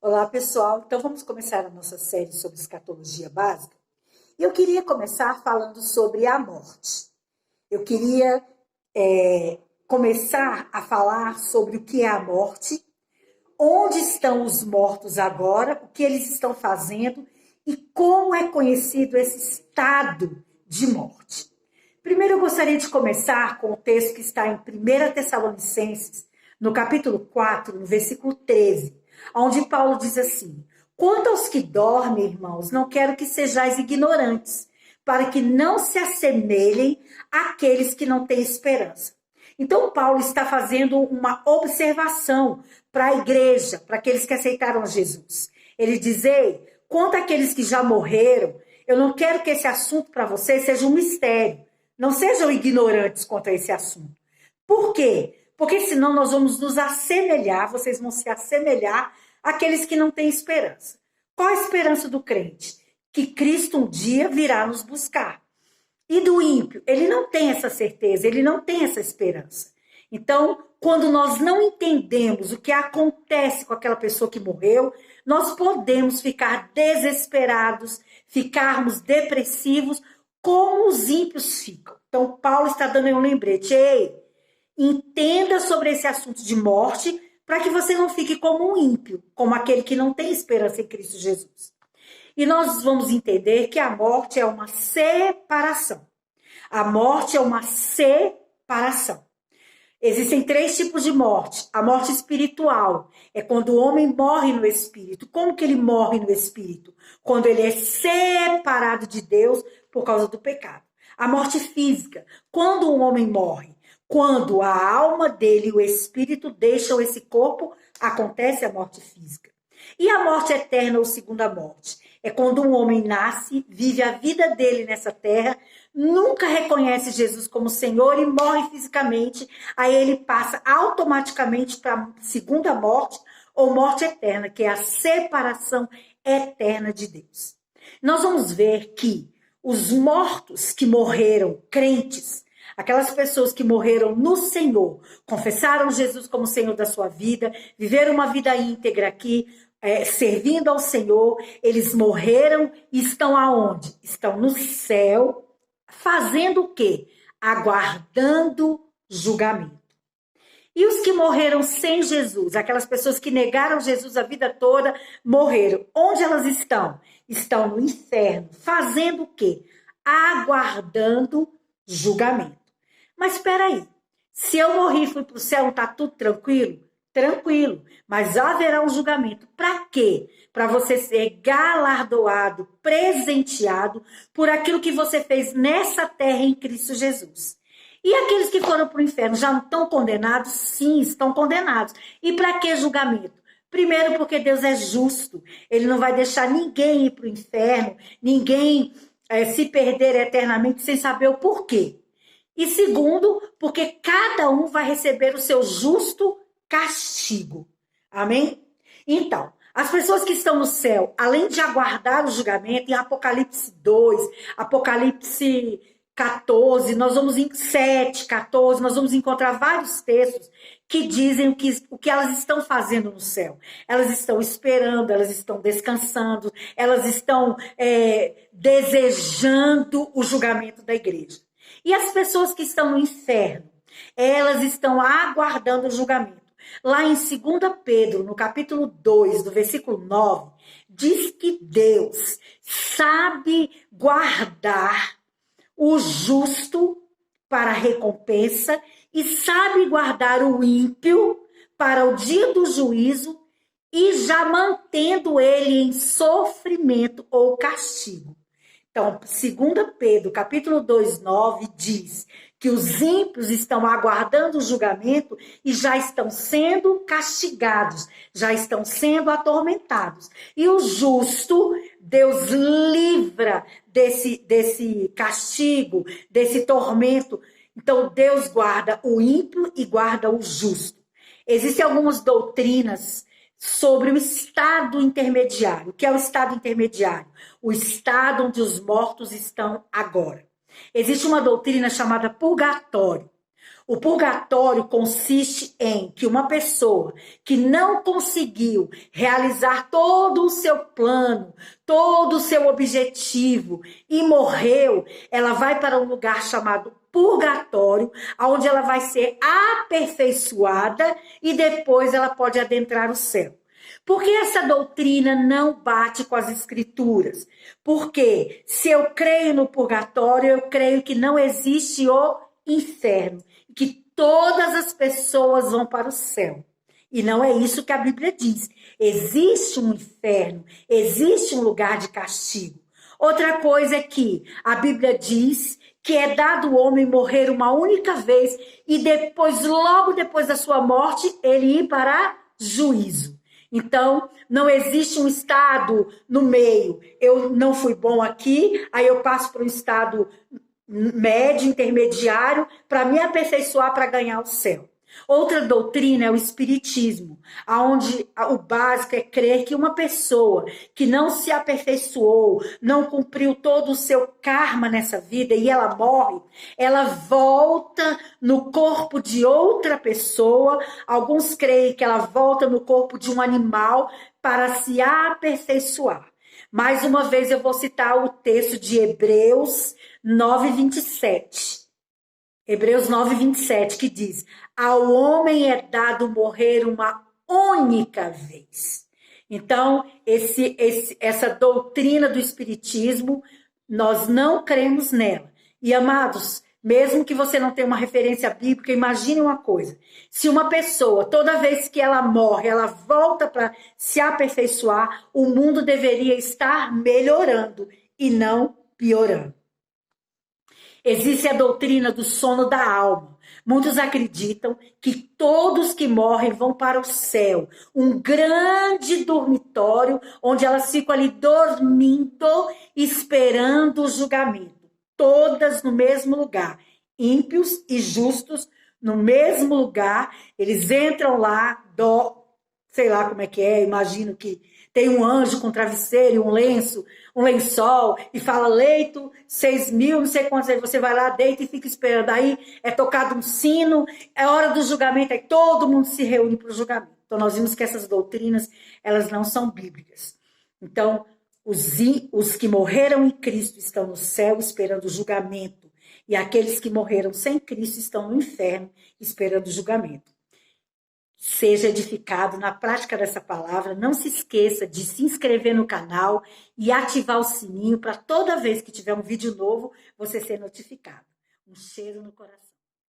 Olá, pessoal. Então, vamos começar a nossa série sobre escatologia básica. Eu queria começar falando sobre a morte. Eu queria começar a falar sobre o que é a morte, onde estão os mortos agora, o que eles estão fazendo e como é conhecido esse estado de morte. Primeiro, eu gostaria de começar com o texto que está em 1 Tessalonicenses, no capítulo 4, no versículo 13, onde Paulo diz assim: quanto aos que dormem, irmãos, não quero que sejais ignorantes, para que não se assemelhem àqueles que não têm esperança. Então, Paulo está fazendo uma observação para a igreja, para aqueles que aceitaram Jesus. Ele diz: ei, quanto àqueles que já morreram, eu não quero que esse assunto para vocês seja um mistério. Não sejam ignorantes quanto a esse assunto. Por quê? Porque senão nós vamos nos assemelhar, vocês vão se assemelhar àqueles que não têm esperança. Qual a esperança do crente? Que Cristo um dia virá nos buscar. E do ímpio? Ele não tem essa certeza, ele não tem essa esperança. Então, quando nós não entendemos o que acontece com aquela pessoa que morreu, nós podemos ficar desesperados, ficarmos depressivos, como os ímpios ficam. Então, Paulo está dando um lembrete. Ei, entenda sobre esse assunto de morte, para que você não fique como um ímpio, como aquele que não tem esperança em Cristo Jesus. E nós vamos entender que a morte é uma separação. A morte é uma separação. Existem 3 tipos de morte. A morte espiritual é quando o homem morre no espírito. Como que ele morre no espírito? Quando ele é separado de Deus por causa do pecado. A morte física, quando um homem morre, quando a alma dele e o espírito deixam esse corpo, acontece a morte física. E a morte eterna ou segunda morte? É quando um homem nasce, vive a vida dele nessa terra, nunca reconhece Jesus como Senhor e morre fisicamente, aí ele passa automaticamente para a segunda morte ou morte eterna, que é a separação eterna de Deus. Nós vamos ver que os mortos que morreram crentes, aquelas pessoas que morreram no Senhor, confessaram Jesus como Senhor da sua vida, viveram uma vida íntegra aqui, servindo ao Senhor, eles morreram e estão aonde? Estão no céu, fazendo o quê? Aguardando julgamento. E os que morreram sem Jesus, aquelas pessoas que negaram Jesus a vida toda, morreram. Onde elas estão? Estão no inferno, fazendo o quê? Aguardando julgamento. Mas espera aí, se eu morri e fui para o céu, não está tudo tranquilo? Tranquilo, mas haverá um julgamento. Para quê? Para você ser galardoado, presenteado por aquilo que você fez nessa terra em Cristo Jesus. E aqueles que foram para o inferno já não estão condenados? Sim, estão condenados. E para que julgamento? Primeiro, porque Deus é justo. Ele não vai deixar ninguém ir para o inferno, ninguém se perder eternamente sem saber o porquê. E segundo, porque cada um vai receber o seu justo castigo. Amém? Então, as pessoas que estão no céu, além de aguardar o julgamento, em Apocalipse 2, Apocalipse 14, nós vamos em 7, 14, nós vamos encontrar vários textos que dizem o que elas estão fazendo no céu. Elas estão esperando, elas estão descansando, elas estão desejando o julgamento da igreja. E as pessoas que estão no inferno, elas estão aguardando o julgamento. Lá em 2 Pedro, no capítulo 2, do versículo 9, diz que Deus sabe guardar o justo para a recompensa e sabe guardar o ímpio para o dia do juízo e já mantendo ele em sofrimento ou castigo. Então, 2 Pedro, capítulo 2, 9, diz que os ímpios estão aguardando o julgamento e já estão sendo castigados, já estão sendo atormentados. E o justo, Deus livra desse castigo, desse tormento. Então, Deus guarda o ímpio e guarda o justo. Existem algumas doutrinas sobre o estado intermediário. O que é o estado intermediário? O estado onde os mortos estão agora. Existe uma doutrina chamada purgatório. O purgatório consiste em que uma pessoa que não conseguiu realizar todo o seu plano, todo o seu objetivo e morreu, ela vai para um lugar chamado purgatório, onde ela vai ser aperfeiçoada e depois ela pode adentrar o céu. Por que essa doutrina não bate com as escrituras? Porque se eu creio no purgatório, eu creio que não existe o inferno, que todas as pessoas vão para o céu. E não é isso que a Bíblia diz. Existe um inferno, existe um lugar de castigo. Outra coisa é que a Bíblia diz que é dado ao homem morrer uma única vez e depois, logo depois da sua morte, ele ir para juízo. Então, não existe um estado no meio. Eu não fui bom aqui, aí eu passo para um estado médio, intermediário, para me aperfeiçoar para ganhar o céu. Outra doutrina é o espiritismo, onde o básico é crer que uma pessoa que não se aperfeiçoou, não cumpriu todo o seu karma nessa vida e ela morre, ela volta no corpo de outra pessoa. Alguns creem que ela volta no corpo de um animal para se aperfeiçoar. Mais uma vez eu vou citar o texto de Hebreus 9:27. Hebreus 9:27, que diz: ao homem é dado morrer uma única vez. Então, essa doutrina do espiritismo, nós não cremos nela. E, amados, mesmo que você não tenha uma referência bíblica, imagine uma coisa. Se uma pessoa, toda vez que ela morre, ela volta para se aperfeiçoar, o mundo deveria estar melhorando e não piorando. Existe a doutrina do sono da alma. Muitos acreditam que todos que morrem vão para o céu, um grande dormitório onde elas ficam ali dormindo, esperando o julgamento. Todas no mesmo lugar, ímpios e justos no mesmo lugar. Eles entram lá, sei lá como é que é, imagino que tem um anjo com travesseiro e um lençol, e fala leito, 6.000, não sei quantos, aí você vai lá, deita e fica esperando. Aí é tocado um sino, é hora do julgamento, aí todo mundo se reúne para o julgamento. Então nós vimos que essas doutrinas, elas não são bíblicas. Então, os que morreram em Cristo estão no céu esperando o julgamento, e aqueles que morreram sem Cristo estão no inferno esperando o julgamento. Seja edificado na prática dessa palavra. Não se esqueça de se inscrever no canal e ativar o sininho para toda vez que tiver um vídeo novo, você ser notificado. Um cheiro no coração.